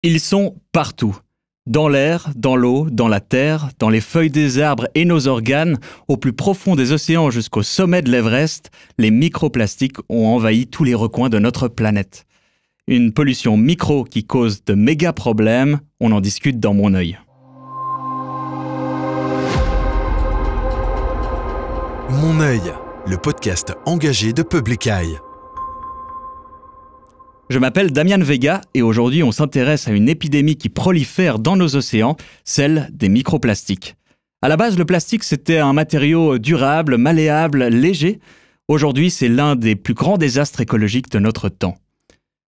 Ils sont partout. Dans l'air, dans l'eau, dans la terre, dans les feuilles des arbres et nos organes, au plus profond des océans jusqu'au sommet de l'Everest, les microplastiques ont envahi tous les recoins de notre planète. Une pollution micro qui cause de méga problèmes, on en discute dans Mon œil. Mon œil, le podcast engagé de Public Eye. Je m'appelle Damian Vega et aujourd'hui on s'intéresse à une épidémie qui prolifère dans nos océans, celle des microplastiques. À la base, le plastique c'était un matériau durable, malléable, léger. Aujourd'hui, c'est l'un des plus grands désastres écologiques de notre temps.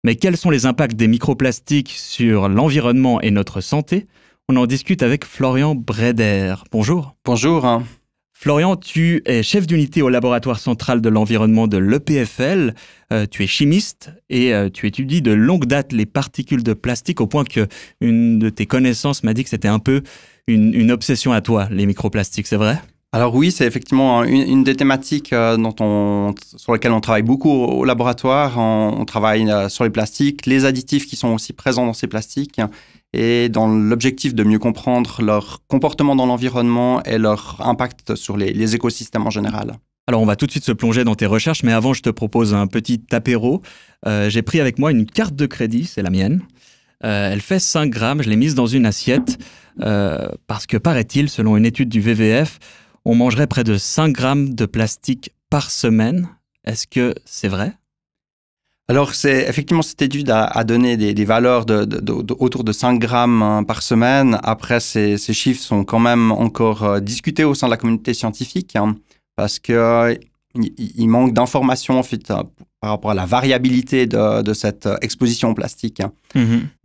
Mais quels sont les impacts des microplastiques sur l'environnement et notre santé? On en discute avec Florian Breder. Bonjour. Bonjour. Florian, tu es chef d'unité au laboratoire central de l'environnement de l'EPFL. Tu es chimiste et tu étudies de longue date les particules de plastique au point qu'une de tes connaissances m'a dit que c'était un peu une obsession à toi, les microplastiques, c'est vrai? Alors oui, c'est effectivement une des thématiques sur lesquelles on travaille beaucoup au laboratoire. On travaille sur les plastiques, les additifs qui sont aussi présents dans ces plastiques et dans l'objectif de mieux comprendre leur comportement dans l'environnement et leur impact sur les écosystèmes en général. Alors on va tout de suite se plonger dans tes recherches, mais avant je te propose un petit apéro. J'ai pris avec moi une carte de crédit, c'est la mienne. Elle fait 5 grammes, je l'ai mise dans une assiette parce que paraît-il, selon une étude du WWF, on mangerait près de 5 grammes de plastique par semaine. Est-ce que c'est vrai? Alors, effectivement, cette étude a donné des valeurs autour de 5 grammes par semaine. Après, ces chiffres sont quand même encore discutés au sein de la communauté scientifique parce qu'il manque d'informations en fait, par rapport à la variabilité de cette exposition au plastique.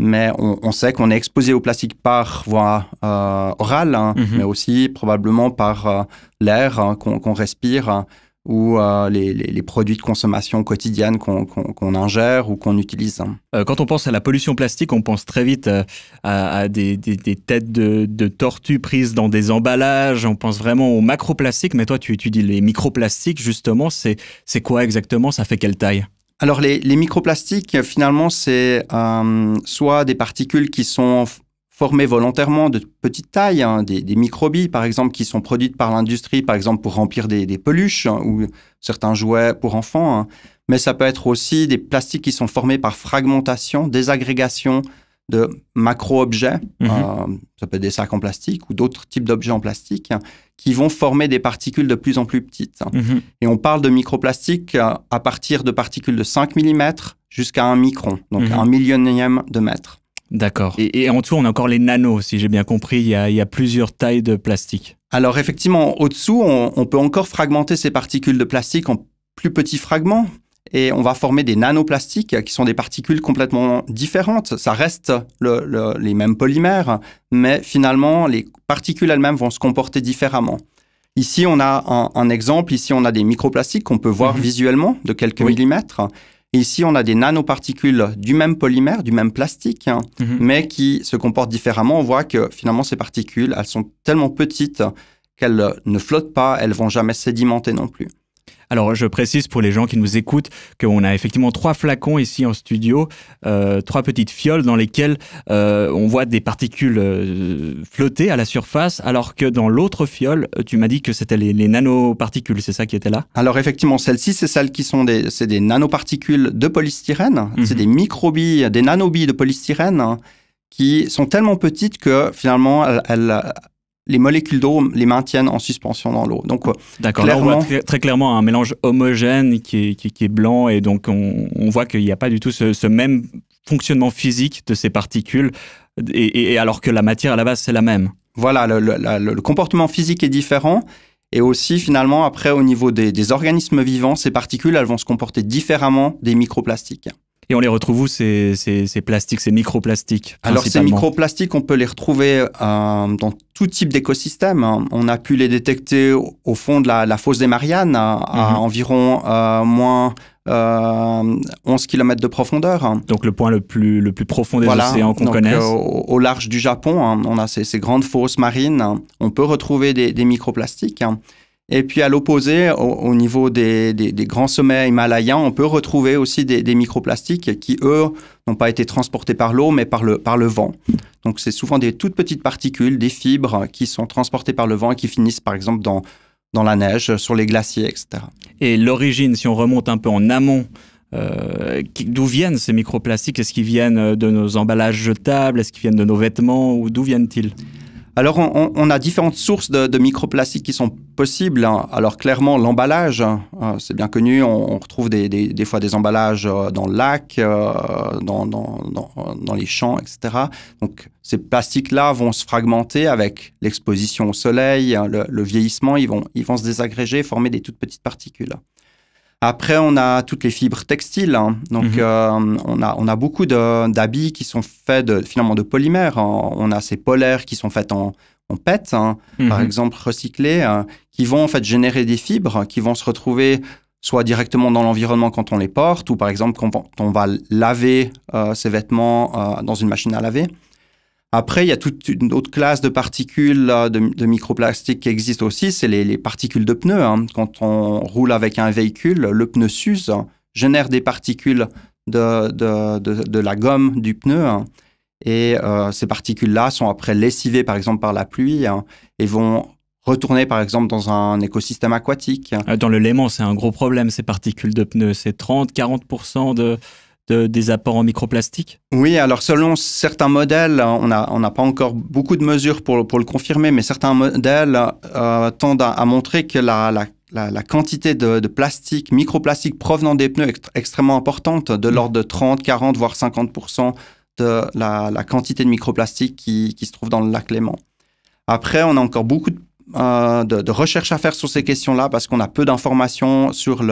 Mais on sait qu'on est exposé au plastique par voie orale, mais aussi probablement par l'air qu'on respire ou les produits de consommation quotidienne qu'on ingère ou qu'on utilise. Quand on pense à la pollution plastique, on pense très vite à des têtes de tortues prises dans des emballages, on pense vraiment aux macroplastiques, mais toi tu étudies les microplastiques justement, c'est quoi exactement, ça fait quelle taille? Alors les microplastiques, finalement, c'est soit des particules qui sont formées volontairement de petite taille, des microbilles par exemple qui sont produites par l'industrie, par exemple pour remplir des peluches ou certains jouets pour enfants. Mais ça peut être aussi des plastiques qui sont formés par fragmentation, désagrégation de macro-objets. Ça peut être des sacs en plastique ou d'autres types d'objets en plastique qui vont former des particules de plus en plus petites. Et on parle de microplastiques à partir de particules de 5 mm jusqu'à 1 micron, donc 1 millionième de mètre. D'accord. Et en dessous, on a encore les nanos, si j'ai bien compris. Il y a plusieurs tailles de plastique. Alors effectivement, au-dessous, on peut encore fragmenter ces particules de plastique en plus petits fragments. Et on va former des nanoplastiques qui sont des particules complètement différentes. Ça reste les mêmes polymères, mais finalement, les particules elles-mêmes vont se comporter différemment. Ici, on a un exemple. Ici, on a des microplastiques qu'on peut voir visuellement de quelques millimètres. Et ici, on a des nanoparticules du même polymère, du même plastique, mais qui se comportent différemment. On voit que finalement, ces particules, elles sont tellement petites qu'elles ne flottent pas, elles ne vont jamais sédimenter non plus. Alors, je précise pour les gens qui nous écoutent qu'on a effectivement 3 flacons ici en studio, 3 petites fioles dans lesquelles on voit des particules flotter à la surface, alors que dans l'autre fiole, tu m'as dit que c'était les nanoparticules, c'est ça qui était là? Alors effectivement, celles-ci, c'est celles qui sont des nanoparticules de polystyrène, c'est des microbilles, des nanobilles de polystyrène qui sont tellement petites que finalement, les molécules d'eau les maintiennent en suspension dans l'eau. Donc, d'accord, là on voit très clairement un mélange homogène qui est blanc et donc on voit qu'il n'y a pas du tout ce même fonctionnement physique de ces particules et alors que la matière à la base c'est la même. Voilà, le comportement physique est différent et aussi finalement après au niveau des organismes vivants, ces particules elles vont se comporter différemment des microplastiques. Et on les retrouve où, ces plastiques, ces microplastiques? Alors, ces microplastiques, on peut les retrouver dans tout type d'écosystème. On a pu les détecter au fond de la fosse des Mariannes, à environ moins 11 km de profondeur. Donc, le point le plus profond des océans qu'on connaisse. Au large du Japon, on a ces grandes fosses marines. On peut retrouver des microplastiques. Et puis à l'opposé, au niveau des grands sommets himalayens, on peut retrouver aussi des microplastiques qui, eux, n'ont pas été transportés par l'eau, mais par le vent. Donc c'est souvent des toutes petites particules, des fibres qui sont transportées par le vent et qui finissent par exemple dans la neige, sur les glaciers, etc. Et l'origine, si on remonte un peu en amont, d'où viennent ces microplastiques? Est-ce qu'ils viennent de nos emballages jetables? Est-ce qu'ils viennent de nos vêtements? Ou d'où viennent-ils? Alors, on a différentes sources de microplastiques qui sont possibles. Alors, clairement, l'emballage, c'est bien connu. On retrouve des fois des emballages dans le lac, dans les champs, etc. Donc, ces plastiques-là vont se fragmenter avec l'exposition au soleil, le vieillissement. Ils vont se désagréger, former des toutes petites particules. Après, on a toutes les fibres textiles. Donc, on a beaucoup d'habits qui sont faits finalement de polymères. On a ces polaires qui sont faits en PET, par exemple recyclés, qui vont en fait générer des fibres qui vont se retrouver soit directement dans l'environnement quand on les porte, ou par exemple quand on va laver ces vêtements dans une machine à laver. Après, il y a toute une autre classe de particules de microplastiques qui existent aussi, c'est les particules de pneus. Quand on roule avec un véhicule, le pneu s'use, génère des particules de la gomme du pneu. Et ces particules-là sont après lessivées, par exemple, par la pluie et vont retourner, par exemple, dans un écosystème aquatique. Dans le Léman, c'est un gros problème, ces particules de pneus. C'est 30-40% des apports en microplastique? Oui, alors selon certains modèles, on n'a pas encore beaucoup de mesures pour le confirmer, mais certains modèles tendent à montrer que la quantité de plastique, microplastique provenant des pneus est extrêmement importante, de l'ordre de 30, 40, voire 50% de la quantité de microplastique qui se trouve dans le lac Léman. Après, on a encore beaucoup de recherches à faire sur ces questions-là parce qu'on a peu d'informations sur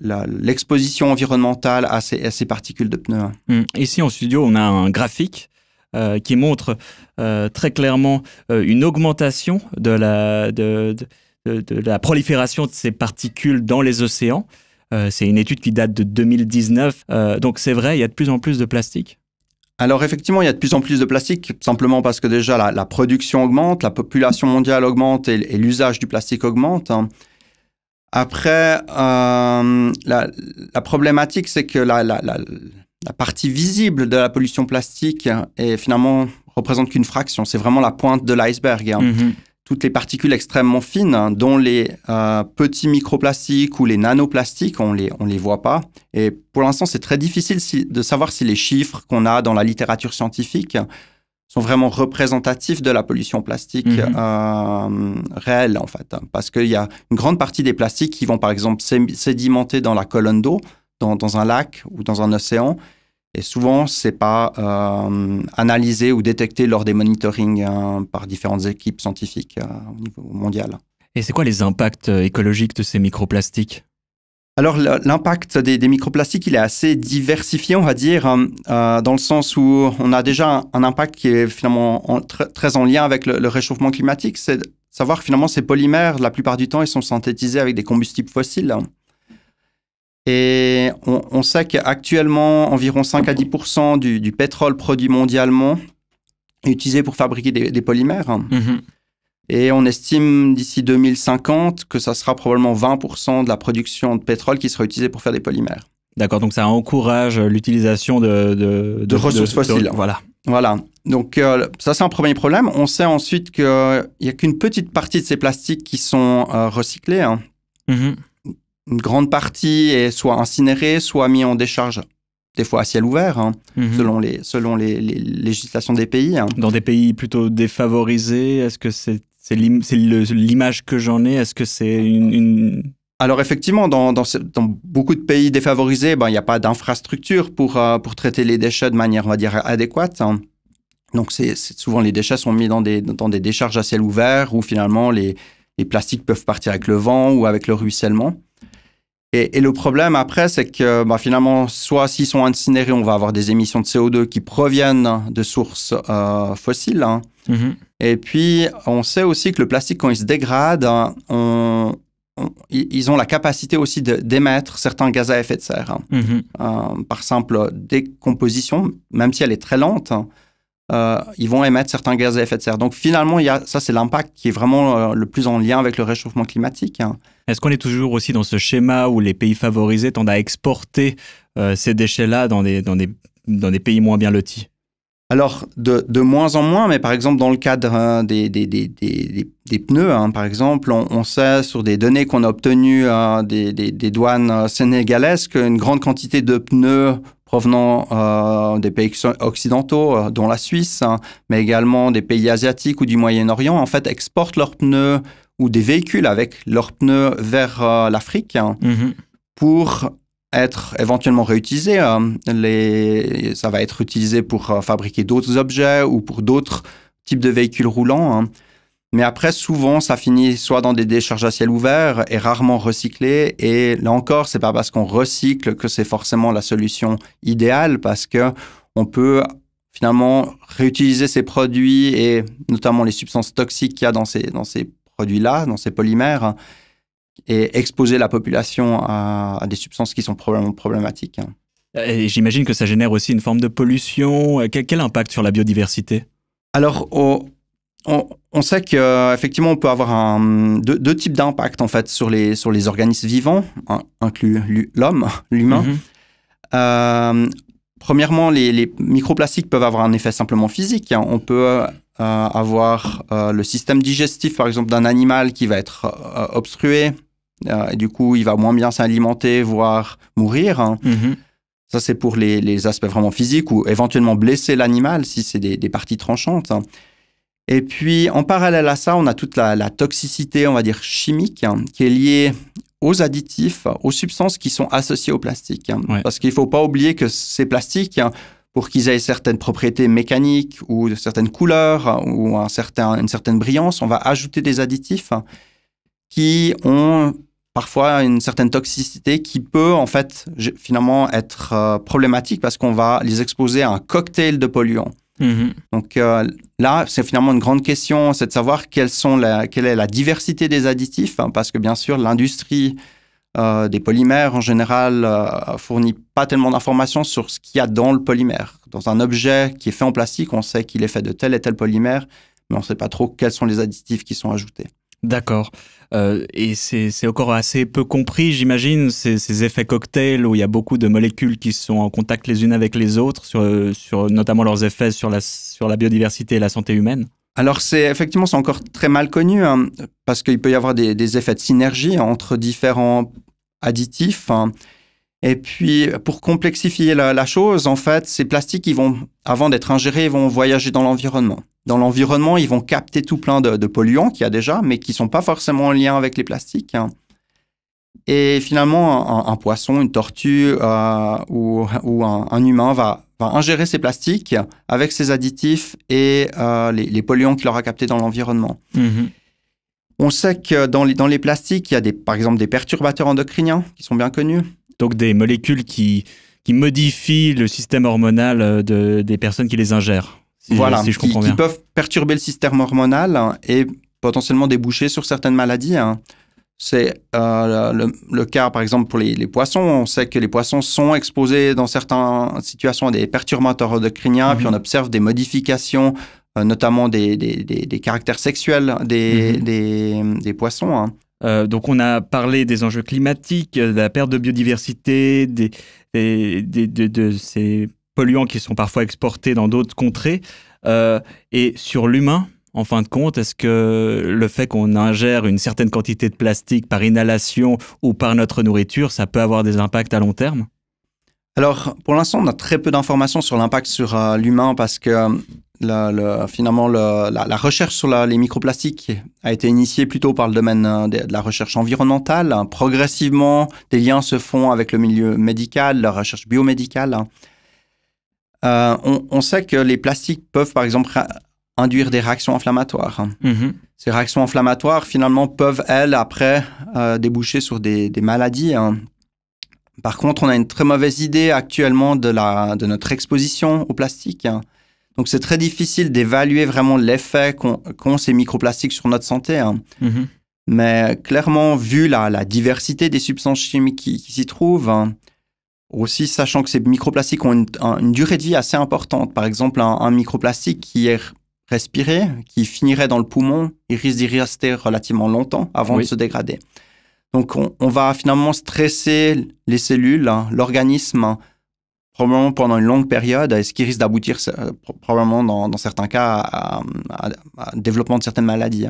l'exposition environnementale à ces particules de pneus. Ici en studio, on a un graphique qui montre très clairement une augmentation de la prolifération de ces particules dans les océans. C'est une étude qui date de 2019. Donc c'est vrai, il y a de plus en plus de plastique? Alors effectivement, il y a de plus en plus de plastique, simplement parce que déjà la production augmente, la population mondiale augmente et l'usage du plastique augmente. Après, la problématique, c'est que la partie visible de la pollution plastique finalement représente qu'une fraction. C'est vraiment la pointe de l'iceberg. Toutes les particules extrêmement fines, dont les petits microplastiques ou les nanoplastiques, on les voit pas. Et pour l'instant, c'est très difficile de savoir si les chiffres qu'on a dans la littérature scientifique sont vraiment représentatifs de la pollution plastique réelle, en fait. Parce qu'il y a une grande partie des plastiques qui vont, par exemple, sédimenter dans la colonne d'eau, dans un lac ou dans un océan. Et souvent, ce n'est pas analysé ou détecté lors des monitorings par différentes équipes scientifiques au niveau mondial. Et c'est quoi les impacts écologiques de ces microplastiques? Alors, l'impact des microplastiques, il est assez diversifié, on va dire, dans le sens où on a déjà un impact qui est finalement très en lien avec le réchauffement climatique. C'est de savoir que finalement, ces polymères, la plupart du temps, ils sont synthétisés avec des combustibles fossiles. Et on sait qu'actuellement, environ 5 à 10% du pétrole produit mondialement est utilisé pour fabriquer des polymères. Et on estime d'ici 2050 que ça sera probablement 20% de la production de pétrole qui sera utilisée pour faire des polymères. D'accord, donc ça encourage l'utilisation de ressources fossiles. Voilà. Donc ça, c'est un premier problème. On sait ensuite qu'il n'y a qu'une petite partie de ces plastiques qui sont recyclés. Une grande partie est soit incinérée, soit mise en décharge, des fois à ciel ouvert, selon les législations des pays. Dans des pays plutôt défavorisés, est-ce que c'est l'image que j'en ai? Est-ce que c'est une... Alors effectivement, dans beaucoup de pays défavorisés, il n'y a pas d'infrastructure pour traiter les déchets de manière, on va dire, adéquate. Donc souvent, les déchets sont mis dans des décharges à ciel ouvert où finalement les plastiques peuvent partir avec le vent ou avec le ruissellement. Et le problème après, c'est que finalement, soit s'ils sont incinérés, on va avoir des émissions de CO2 qui proviennent de sources fossiles. Et puis, on sait aussi que le plastique, quand il se dégrade, ils ont la capacité aussi d'émettre certains gaz à effet de serre. Par simple décomposition, même si elle est très lente, ils vont émettre certains gaz à effet de serre. Donc finalement, ça c'est l'impact qui est vraiment le plus en lien avec le réchauffement climatique. Est-ce qu'on est toujours aussi dans ce schéma où les pays favorisés tendent à exporter ces déchets-là dans des pays moins bien lotis? Alors, de moins en moins, mais par exemple, dans le cadre des pneus, par exemple, on sait sur des données qu'on a obtenues des douanes sénégalaises qu'une grande quantité de pneus provenant des pays occidentaux, dont la Suisse, mais également des pays asiatiques ou du Moyen-Orient, en fait, exportent leurs pneus ou des véhicules avec leurs pneus vers l'Afrique pour être éventuellement réutilisés. Ça va être utilisé pour fabriquer d'autres objets ou pour d'autres types de véhicules roulants. Mais après, souvent, ça finit soit dans des décharges à ciel ouvert et rarement recyclé. Et là encore, c'est pas parce qu'on recycle que c'est forcément la solution idéale, parce que on peut finalement réutiliser ces produits et notamment les substances toxiques qu'il y a dans ces produits-là, dans ces polymères, et exposer la population à des substances qui sont problématiques. Et j'imagine que ça génère aussi une forme de pollution. Quel impact sur la biodiversité? Alors, on sait qu'effectivement, on peut avoir deux types d'impact en fait, sur les organismes vivants, inclus l'humain. Premièrement, les microplastiques peuvent avoir un effet simplement physique. On peut avoir le système digestif, par exemple, d'un animal qui va être obstrué. Et du coup, il va moins bien s'alimenter, voire mourir. Ça, c'est pour les aspects vraiment physiques, ou éventuellement blesser l'animal si c'est des parties tranchantes. Et puis, en parallèle à ça, on a toute la toxicité, on va dire, chimique, qui est liée aux additifs, aux substances qui sont associées au plastique. Ouais. Parce qu'il ne faut pas oublier que ces plastiques, pour qu'ils aient certaines propriétés mécaniques ou certaines couleurs ou une certaine brillance, on va ajouter des additifs qui ont parfois une certaine toxicité qui peut en fait finalement être problématique parce qu'on va les exposer à un cocktail de polluants. Donc là, c'est finalement une grande question, c'est de savoir quelle est la diversité des additifs, parce que bien sûr, l'industrie des polymères en général fournit pas tellement d'informations sur ce qu'il y a dans le polymère. Dans un objet qui est fait en plastique, on sait qu'il est fait de tel et tel polymère, mais on ne sait pas trop quels sont les additifs qui sont ajoutés. D'accord. Et c'est encore assez peu compris, j'imagine, ces effets cocktails où il y a beaucoup de molécules qui sont en contact les unes avec les autres, sur notamment leurs effets sur la biodiversité et la santé humaine. Alors, effectivement, c'est encore très mal connu, parce qu'il peut y avoir des effets de synergie entre différents additifs. Et puis, pour complexifier la chose, en fait, ces plastiques, avant d'être ingérés, ils vont voyager dans l'environnement. Dans l'environnement, ils vont capter tout plein de polluants qu'il y a déjà, mais qui ne sont pas forcément en lien avec les plastiques. Et finalement, un poisson, une tortue ou un humain va ingérer ces plastiques avec ces additifs et les polluants qu'il aura captés dans l'environnement. On sait que dans les plastiques, il y a par exemple des perturbateurs endocriniens qui sont bien connus. Donc des molécules qui modifient le système hormonal des personnes qui les ingèrent. Si je comprends bien. Qui peuvent perturber le système hormonal et potentiellement déboucher sur certaines maladies. C'est le cas, par exemple, pour les poissons. On sait que les poissons sont exposés dans certaines situations à des perturbateurs endocriniens, puis on observe des modifications, notamment des caractères sexuels des poissons. Donc on a parlé des enjeux climatiques, de la perte de biodiversité, de ces polluants qui sont parfois exportés dans d'autres contrées. Et sur l'humain, en fin de compte, est-ce que le fait qu'on ingère une certaine quantité de plastique par inhalation ou par notre nourriture, ça peut avoir des impacts à long terme? Alors, pour l'instant, on a très peu d'informations sur l'impact sur l'humain parce que finalement, la recherche sur les microplastiques a été initiée plutôt par le domaine de la recherche environnementale. Progressivement, des liens se font avec le milieu médical, la recherche biomédicale. On sait que les plastiques peuvent, par exemple, induire des réactions inflammatoires. Ces réactions inflammatoires, finalement, peuvent, elles, après, déboucher sur des maladies. Par contre, on a une très mauvaise idée actuellement de notre exposition au plastique. Donc, c'est très difficile d'évaluer vraiment l'effet qu'ont ces microplastiques sur notre santé. Mais clairement, vu la diversité des substances chimiques qui s'y trouvent, Aussi, sachant que ces microplastiques ont une durée de vie assez importante. Par exemple, un microplastique qui est respiré, qui finirait dans le poumon, il risque d'y rester relativement longtemps avant de se dégrader. Donc, on va finalement stresser les cellules, l'organisme, probablement pendant une longue période, et ce qui risque d'aboutir probablement dans certains cas à développement de certaines maladies.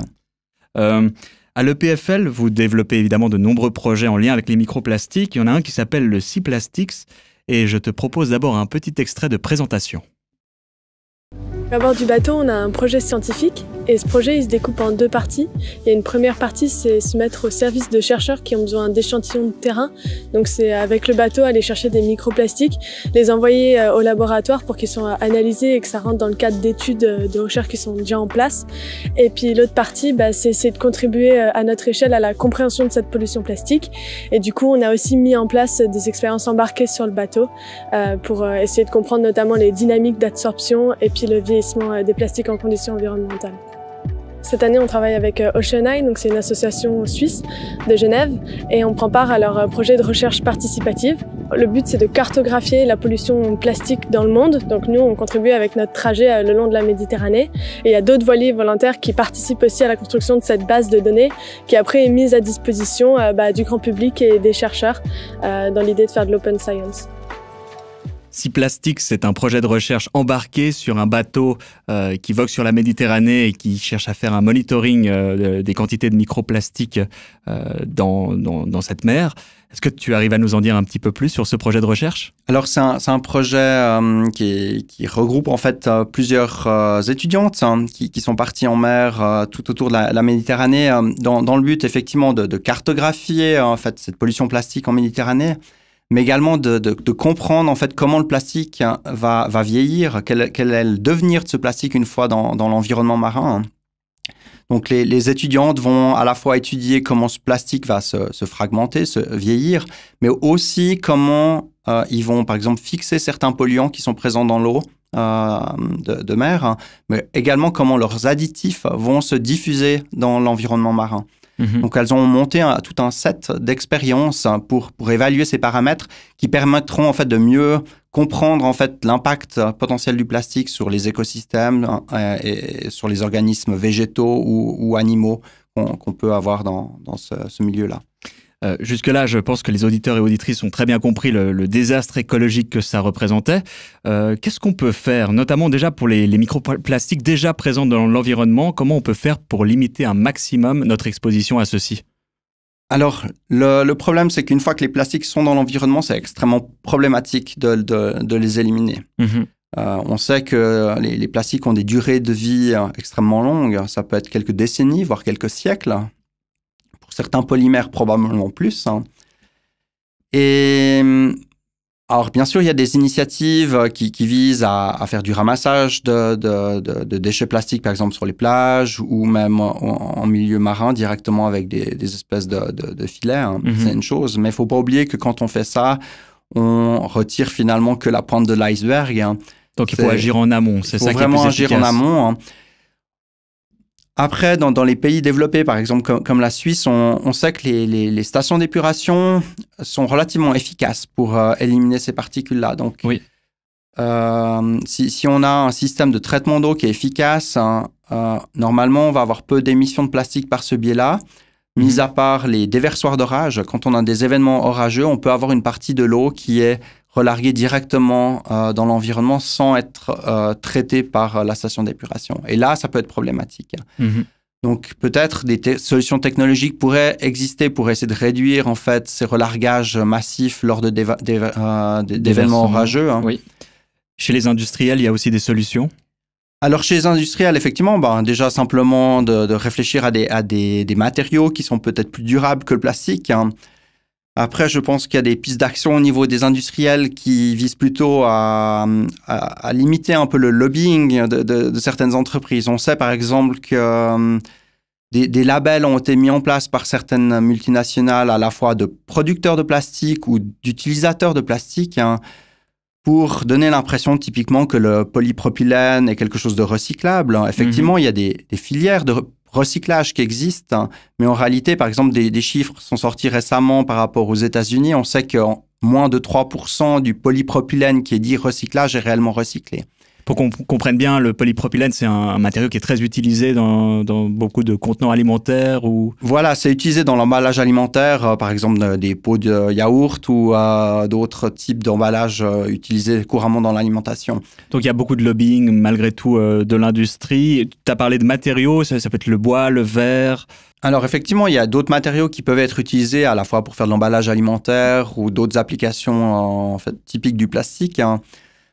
À l'EPFL, vous développez évidemment de nombreux projets en lien avec les microplastiques. Il y en a un qui s'appelle le C-Plastics, et je te propose d'abord un petit extrait de présentation. À bord du bateau, on a un projet scientifique et ce projet il se découpe en 2 parties. Il y a une première partie, c'est se mettre au service de chercheurs qui ont besoin d'échantillons de terrain. Donc c'est avec le bateau aller chercher des microplastiques, les envoyer au laboratoire pour qu'ils soient analysés et que ça rentre dans le cadre d'études de recherche qui sont déjà en place. Et puis l'autre partie, c'est de contribuer à notre échelle à la compréhension de cette pollution plastique. Et du coup, on a aussi mis en place des expériences embarquées sur le bateau pour essayer de comprendre notamment les dynamiques d'absorption et puis le vieillissement des plastiques en conditions environnementales. Cette année, on travaille avec OceanEye, donc c'est une association suisse de Genève, et on prend part à leur projet de recherche participative. Le but, c'est de cartographier la pollution plastique dans le monde. Donc nous, on contribue avec notre trajet le long de la Méditerranée. Et il y a d'autres voiliers volontaires qui participent aussi à la construction de cette base de données, qui après est mise à disposition du grand public et des chercheurs dans l'idée de faire de l'open science. C-Plastics, c'est un projet de recherche embarqué sur un bateau qui vogue sur la Méditerranée et qui cherche à faire un monitoring des quantités de microplastiques dans cette mer. Est-ce que tu arrives à nous en dire un petit peu plus sur ce projet de recherche? Alors, c'est un projet qui regroupe en fait plusieurs étudiantes qui sont parties en mer tout autour de la Méditerranée dans le but effectivement de cartographier en fait cette pollution plastique en Méditerranée, mais également de comprendre en fait comment le plastique va vieillir, quel est le devenir de ce plastique une fois dans l'environnement marin. Donc les étudiantes vont à la fois étudier comment ce plastique va se fragmenter, se vieillir, mais aussi comment ils vont par exemple fixer certains polluants qui sont présents dans l'eau de mer, mais également comment leurs additifs vont se diffuser dans l'environnement marin. Donc, elles ont monté tout un set d'expériences pour évaluer ces paramètres qui permettront en fait de mieux comprendre en fait l'impact potentiel du plastique sur les écosystèmes et sur les organismes végétaux ou animaux qu'on peut avoir dans ce milieu-là. Jusque-là, je pense que les auditeurs et auditrices ont très bien compris le désastre écologique que ça représentait. Qu'est-ce qu'on peut faire, notamment déjà pour les microplastiques déjà présents dans l'environnement? Comment on peut faire pour limiter un maximum notre exposition à ceux-ci? Alors, le problème, c'est qu'une fois que les plastiques sont dans l'environnement, c'est extrêmement problématique de les éliminer. On sait que les plastiques ont des durées de vie extrêmement longues. Ça peut être quelques décennies, voire quelques siècles. Certains polymères, probablement plus. Et alors, bien sûr, il y a des initiatives qui visent à faire du ramassage de déchets plastiques, par exemple, sur les plages ou même en milieu marin, directement avec des espèces de filets. C'est une chose. Mais il ne faut pas oublier que quand on fait ça, on retire finalement que la pointe de l'iceberg. Donc, il faut agir en amont. C'est ça qui est plus efficace. Il faut vraiment agir en amont. Après, dans les pays développés, par exemple comme la Suisse, on sait que les stations d'épuration sont relativement efficaces pour éliminer ces particules-là. Donc, oui. Si on a un système de traitement d'eau qui est efficace, normalement, on va avoir peu d'émissions de plastique par ce biais-là. Mis à part les déversoirs d'orage, quand on a des événements orageux, on peut avoir une partie de l'eau qui est relarguée directement dans l'environnement sans être traitée par la station d'épuration. Et là, ça peut être problématique. Donc, peut-être des solutions technologiques pourraient exister pour essayer de réduire en fait ces relargages massifs lors d'événements orageux. Oui. Chez les industriels, il y a aussi des solutions? Alors, chez les industriels, effectivement, déjà simplement de réfléchir à des matériaux qui sont peut-être plus durables que le plastique. Après, je pense qu'il y a des pistes d'action au niveau des industriels qui visent plutôt à limiter un peu le lobbying de certaines entreprises. On sait par exemple que des labels ont été mis en place par certaines multinationales à la fois de producteurs de plastique ou d'utilisateurs de plastique pour donner l'impression typiquement que le polypropylène est quelque chose de recyclable. Effectivement, il y a des filières de recyclage qui existent, mais en réalité, par exemple, des chiffres sont sortis récemment par rapport aux États-Unis. On sait qu'en moins de 3% du polypropylène qui est dit recyclage est réellement recyclé. Pour qu'on comprenne bien, le polypropylène, c'est un matériau qui est très utilisé dans beaucoup de contenants alimentaires ou... Voilà, c'est utilisé dans l'emballage alimentaire, par exemple des pots de yaourt ou d'autres types d'emballages utilisés couramment dans l'alimentation. Donc il y a beaucoup de lobbying malgré tout de l'industrie. Tu as parlé de matériaux, ça peut être le bois, le verre... Alors effectivement, il y a d'autres matériaux qui peuvent être utilisés à la fois pour faire de l'emballage alimentaire ou d'autres applications en fait, typiques du plastique.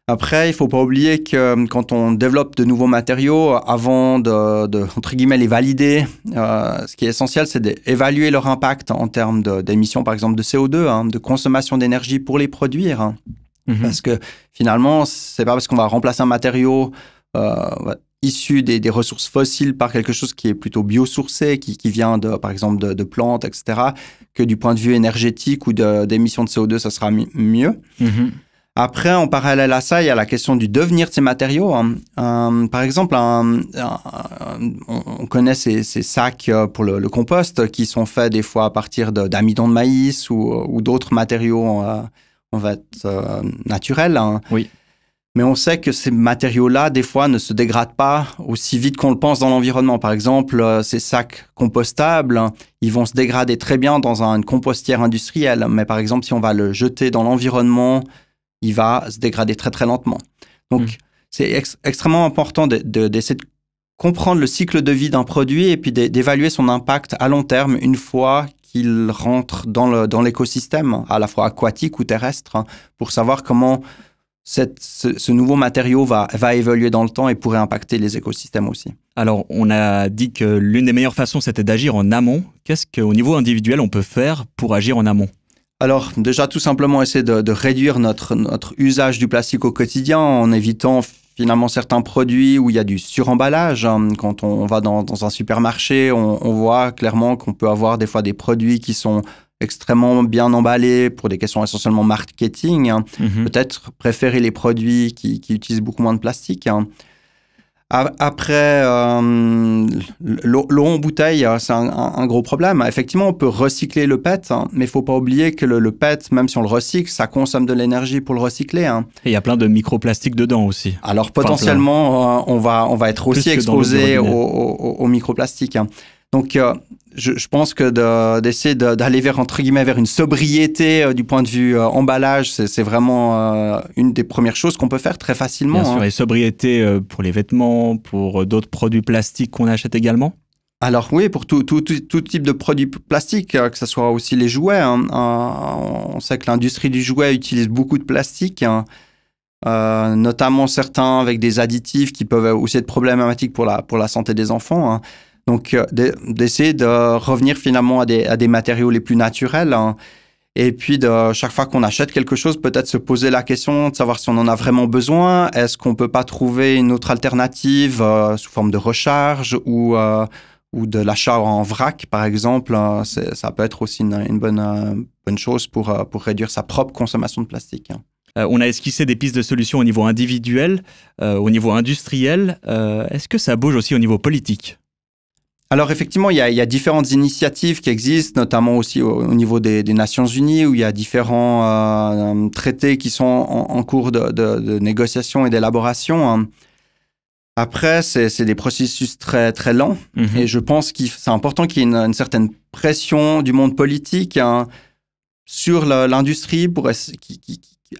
Après, il ne faut pas oublier que quand on développe de nouveaux matériaux, avant de entre guillemets, les valider, ce qui est essentiel, c'est d'évaluer leur impact en termes d'émissions, par exemple, de CO2, de consommation d'énergie pour les produire. Parce que finalement, ce n'est pas parce qu'on va remplacer un matériau issu des ressources fossiles par quelque chose qui est plutôt biosourcé, qui vient, par exemple, de plantes, etc., que du point de vue énergétique ou d'émissions de CO2, ça sera mieux. Après, en parallèle à ça, il y a la question du devenir de ces matériaux. Par exemple, on connaît ces sacs pour le compost qui sont faits des fois à partir d'amidon de maïs ou d'autres matériaux naturels. Oui. Mais on sait que ces matériaux-là, des fois, ne se dégradent pas aussi vite qu'on le pense dans l'environnement. Par exemple, ces sacs compostables, ils vont se dégrader très bien dans une compostière industrielle. Mais par exemple, si on va le jeter dans l'environnement, il va se dégrader très, très lentement. Donc, c'est extrêmement important d'essayer de comprendre le cycle de vie d'un produit et puis d'évaluer son impact à long terme une fois qu'il rentre dans l'écosystème, à la fois aquatique ou terrestre, pour savoir comment ce nouveau matériau va évoluer dans le temps et pourrait impacter les écosystèmes aussi. Alors, on a dit que l'une des meilleures façons, c'était d'agir en amont. Qu'est-ce qu'au niveau individuel, on peut faire pour agir en amont ? Alors, déjà, tout simplement essayer de réduire notre usage du plastique au quotidien en évitant finalement certains produits où il y a du suremballage. Quand on va dans un supermarché, on voit clairement qu'on peut avoir des fois des produits qui sont extrêmement bien emballés pour des questions essentiellement marketing. Peut-être préférer les produits qui utilisent beaucoup moins de plastique. Après, l'eau en bouteille, c'est un gros problème. Effectivement, on peut recycler le PET, mais il ne faut pas oublier que le PET, même si on le recycle, ça consomme de l'énergie pour le recycler. Et il y a plein de microplastiques dedans aussi. Alors, potentiellement, on va être aussi exposé aux microplastiques. Donc, je pense que d'essayer d'aller vers une sobriété du point de vue emballage, c'est vraiment une des premières choses qu'on peut faire très facilement. Bien sûr, et sobriété pour les vêtements, pour d'autres produits plastiques qu'on achète également ? Alors oui, pour tout type de produits plastiques, que ce soit aussi les jouets. On sait que l'industrie du jouet utilise beaucoup de plastique, notamment certains avec des additifs qui peuvent aussi être problématiques pour la santé des enfants. Donc, d'essayer de revenir finalement à des matériaux les plus naturels. Et puis, chaque fois qu'on achète quelque chose, peut-être se poser la question de savoir si on en a vraiment besoin. Est-ce qu'on ne peut pas trouver une autre alternative sous forme de recharge ou de l'achat en vrac, par exemple. Ça peut être aussi une bonne chose pour réduire sa propre consommation de plastique. On a esquissé des pistes de solutions au niveau individuel, au niveau industriel. Est-ce que ça bouge aussi au niveau politique ? Alors effectivement, il y a différentes initiatives qui existent, notamment aussi au niveau des Nations Unies, où il y a différents traités qui sont en cours de négociation et d'élaboration. Après, c'est des processus très, très lents. Et je pense que c'est important qu'il y ait une certaine pression du monde politique sur l'industrie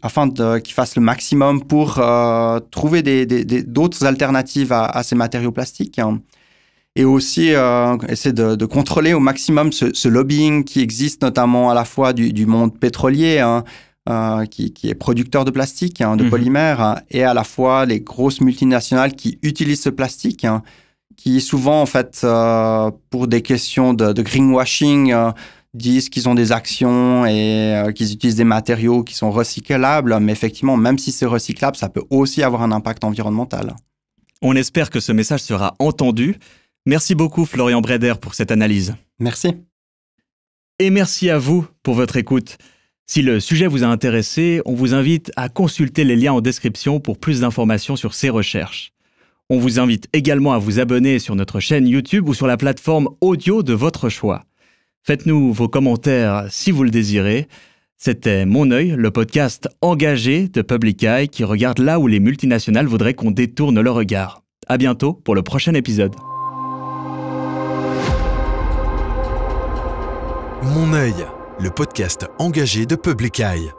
afin qu'il fasse le maximum pour trouver d'autres alternatives à ces matériaux plastiques. Et aussi essayer de contrôler au maximum ce lobbying qui existe notamment à la fois du monde pétrolier, qui est producteur de plastique, de polymères, et à la fois les grosses multinationales qui utilisent ce plastique, qui souvent, en fait, pour des questions de greenwashing, disent qu'ils ont des actions et qu'ils utilisent des matériaux qui sont recyclables. Mais effectivement, même si c'est recyclable, ça peut aussi avoir un impact environnemental. On espère que ce message sera entendu. Merci beaucoup Florian Breder pour cette analyse. Merci. Et merci à vous pour votre écoute. Si le sujet vous a intéressé, on vous invite à consulter les liens en description pour plus d'informations sur ces recherches. On vous invite également à vous abonner sur notre chaîne YouTube ou sur la plateforme audio de votre choix. Faites-nous vos commentaires si vous le désirez. C'était Mon œil, le podcast engagé de Public Eye qui regarde là où les multinationales voudraient qu'on détourne le regard. À bientôt pour le prochain épisode. Mon œil, le podcast engagé de Public Eye.